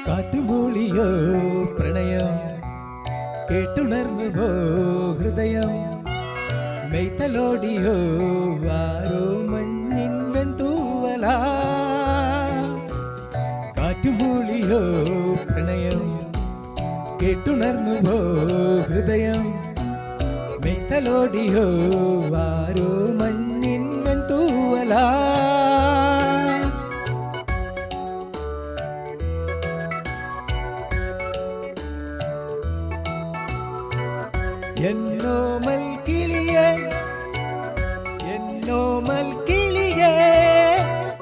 കാറ്റുമൂളിയോ പ്രണയം കേട്ടുണർന്നുവോ ഹൃദയം മെയ്തലോടിയോ ആരോ മഞ്ഞിൻ വെൺതൂവല കാറ്റുമൂളിയോ പ്രണയം കേട്ടുണർന്നുവോ ഹൃദയം മെയ്തലോടിയോ ആരോ മഞ്ഞിൻ വെൺതൂവല എന്നോമൽ കിളിയേ എന്നോമൽ കിളിയേ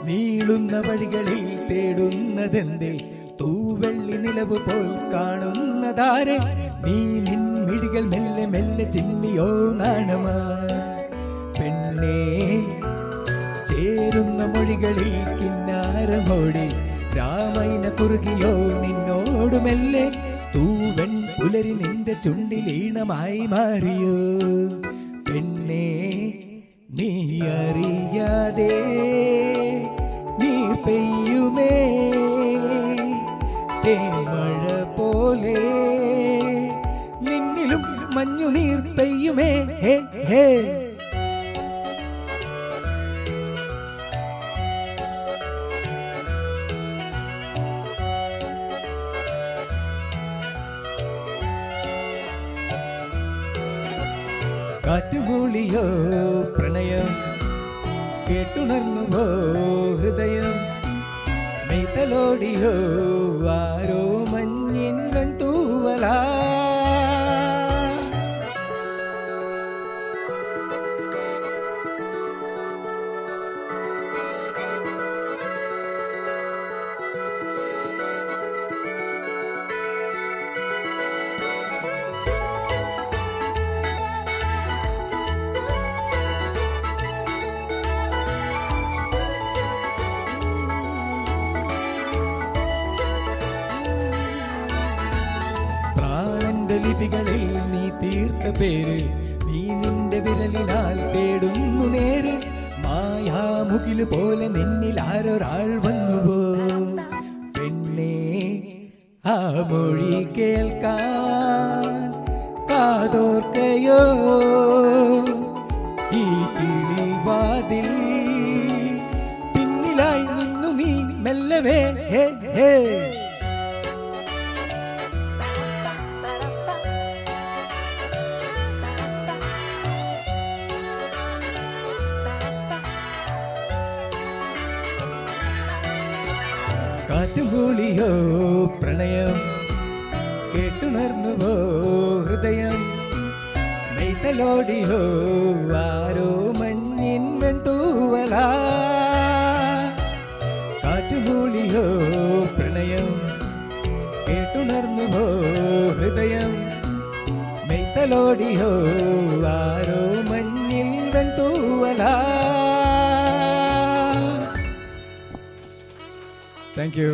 നീളുന്ന വഴികളിൽ തേടുന്നതെന്തേ തൂവെള്ളി നിലവ് പോൽ കാണുന്നതാരെ നീ നിൻ മിഴികൾ മെല്ലെ മെല്ലെ ചിമ്മിയോ നാണമാ പെണ്ണേ ചേരുന്ന മൊഴികളിൽ കിന്നാരമോടി രാമൈന കുറുകിയോ നിന്നോട് മെല്ലെ തൂവെൺ പുലരി നിന്റെ ചുണ്ടിലീണമായി മാറിയോ പെണ്ണേ നീ അറിയാതെ നീ പെയ്യുമേ തേമഴ പോലെ നിന്നിലും മഞ്ഞുനീർ പെയ്യുമേ ഹേ ഹേ കാറ്റുമൂളിയോ പ്രണയം കേട്ടുണർന്നുവോ ഹൃദയം മെയ്തലോടിയോ ആരോ മഞ്ഞിൻ വെൺതൂവല ലിപികളിൽ നീ തീർത്ത പേര് നീ നിന്റെ വിരലിനാൽ തേടുന്നു നേര് മായാമുകില് പോലെ നിന്നിൽ ആരൊരാൾ വന്നുവോ പെണ്ണേ ആ മൊഴി കേൾക്കാൻ കാതോർക്കയോ ഈ കിളിവാതിൽ പിന്നിലായി നിന്നു നീ മെല്ലവേ ഹേ ഹേ കാറ്റുമൂളിയോ പ്രണയം കേട്ടുണർന്നുവോ ഹൃദയം മെയ്തലോടിയോ ആരോ മഞ്ഞിൻ വെൺതൂവല കാറ്റുമൂളിയോ പ്രണയം കേട്ടുണർന്നുവോ ഹൃദയം മെയ്തലോടിയോ ആരോ മഞ്ഞിൻ വെൺതൂവല. Thank you.